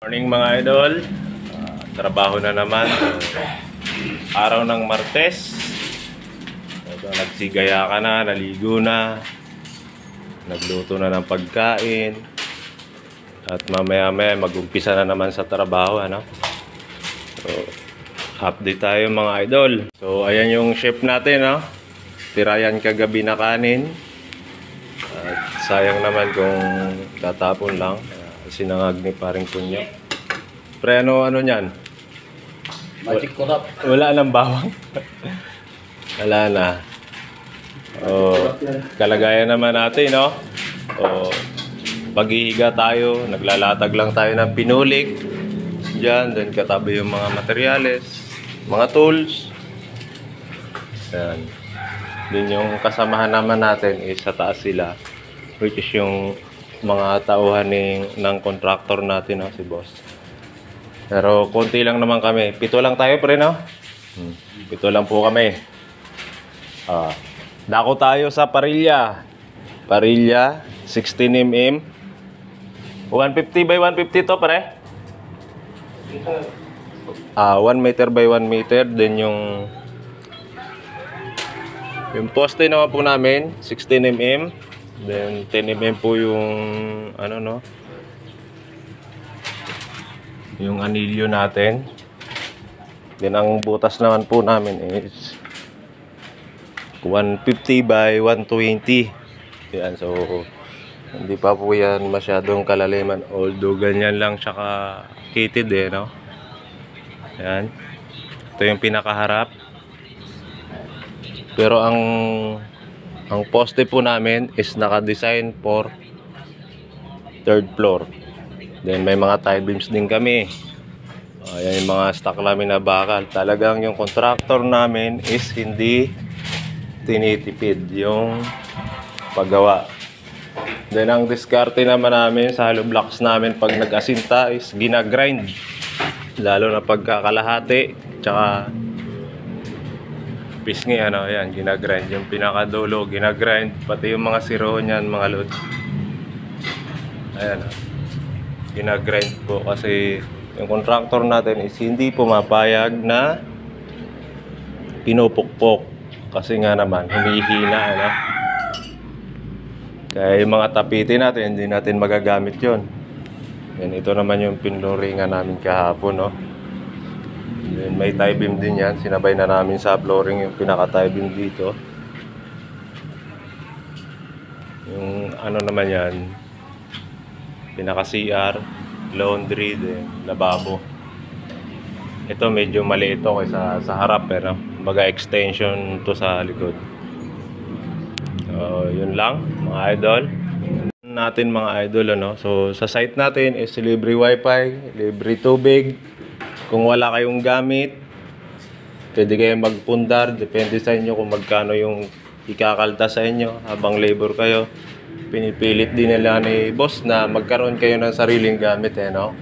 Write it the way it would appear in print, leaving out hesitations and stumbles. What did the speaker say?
Morning mga idol, trabaho na naman. Araw ng Martes. Nagsigaya ka na, naligo na, nagluto na ng pagkain, at mamaya-maya mag-umpisa na naman sa trabaho, ano? So, update tayo mga idol. So ayan yung chef natin, no? Tirayan kagabi na kanin. At sayang naman kung tatapon lang. Sinangag ni paring Kunyo. Pre, ano niyan? Magic corrupt. Wala nang bawang. Wala na. Kalagayan naman natin, no? Paghihiga tayo, naglalatag lang tayo ng pinulik. Diyan, then katabi yung mga materyales, mga tools. Yan. Then yung kasamahan naman natin is sa taas sila, which is yung mga tauhan ng contractor natin, no? Si boss. Pero konti lang naman kami. 7 lang tayo, pre, no? 7 lang po kami. Dako tayo sa Parilla. Parilla, 16mm. 150 by 150 to, pre. 1 meter by 1 meter. Then yung poste naman po namin, 16mm. Then 10mm po yung ano, no? Yung anilyo natin. Then ang butas naman po namin is 150 by 120. Yan, so hindi pa po yan masyadong kalaliman, although ganyan lang siya ka-kitted, no? Yan. Ito yung pinakaharap. Pero ang poste po namin is naka-design for 3rd floor. Then may mga tie beams din kami. Ayan yung mga stock namin na bakal. Talagang yung contractor namin is hindi tinitipid yung paggawa. Then ang diskarte naman namin sa hollow blocks namin pag nag-asinta is ginagrind. Lalo na pagkakalahati, tsaka pisngi, ano, yan, ginagrind. Yung pinakadulo, ginagrind. Pati yung mga siro niyan, mga loads. Ayan, ginagrind po kasi yung contractor natin is hindi pumapayag na pinupukpok. Kasi nga naman, humihina, ano. Kaya yung mga tapiti natin, hindi natin magagamit yon. Yan, ito naman yung pinluringan namin kahapon, no. Then may tie beam din yan. Sinabay na namin sa flooring yung pinaka tie beam dito. Yung ano naman yan, pinaka CR, laundry, then lababo. Ito medyo maliit ito kaysa sa harap, pero baga extension to sa likod. So yun lang mga idol natin, mga idol, ano. So sa site natin is libre wifi, libre tubig. Kung wala kayong gamit, pwede kayong magpundar. Depende sa inyo kung magkano yung ikakalta sa inyo habang labor kayo. Pinipilit din nila ni boss na magkaroon kayo ng sariling gamit, no?